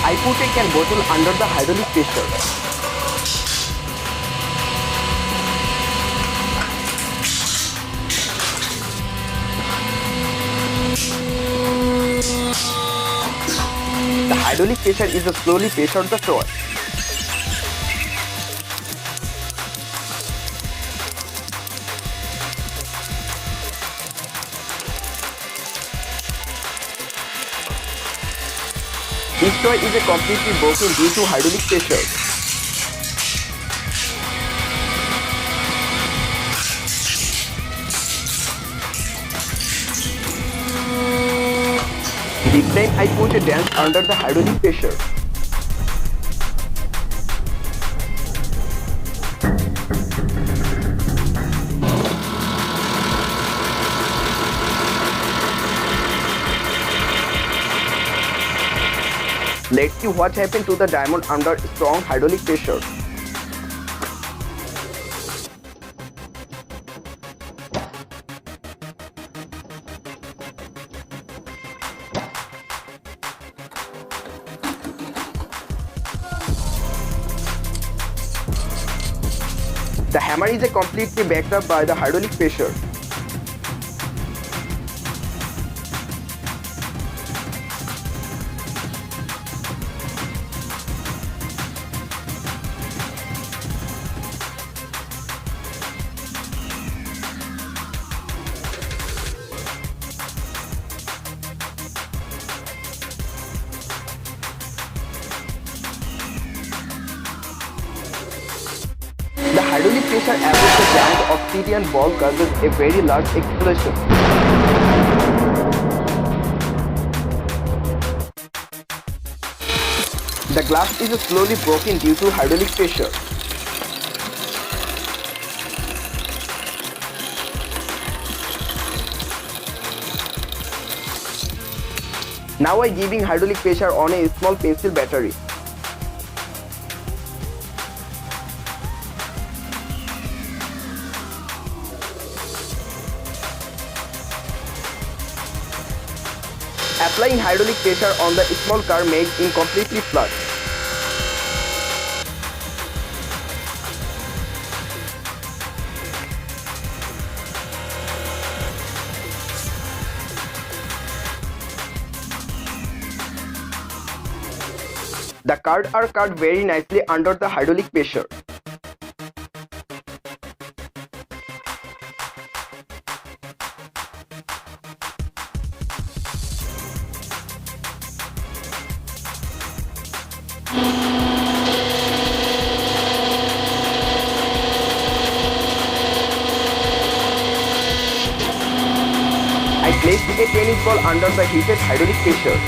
I put a can bottle under the hydraulic pressure. The hydraulic pressure is slowly pressure the toy. This toy is completely broken due to hydraulic pressure. This time I put a dance under the hydraulic pressure. Let's see what happened to the diamond under strong hydraulic pressure. The hammer is completely backed up by the hydraulic pressure. The hydraulic pressure above the giant obsidian ball causes a very large explosion. The glass is slowly broken due to hydraulic pressure. Now I giving hydraulic pressure on a small pencil battery. Applying hydraulic pressure on the small car made it completely flat. The cards are cut very nicely under the hydraulic pressure. I placed a tennis ball under the heated hydraulic pressure.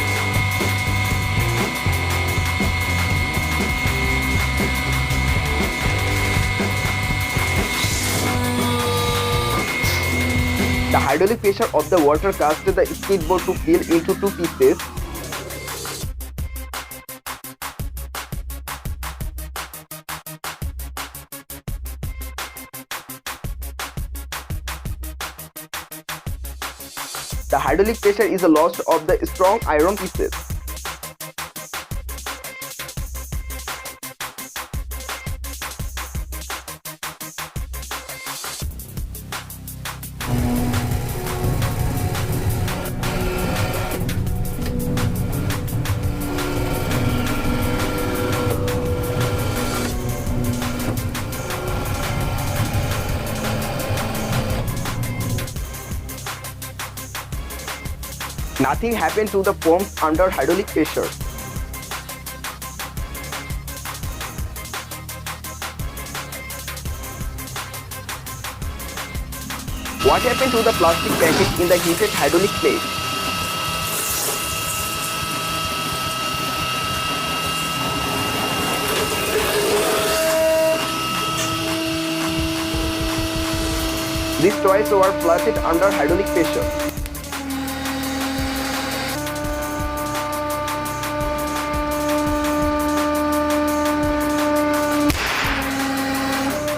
The hydraulic pressure of the water caused the skateboard to peel into two pieces. The hydraulic pressure is a loss of the strong iron pieces. Nothing happened to the foams under hydraulic pressure. What happened to the plastic package in the heated hydraulic plate? These toys were flattened under hydraulic pressure.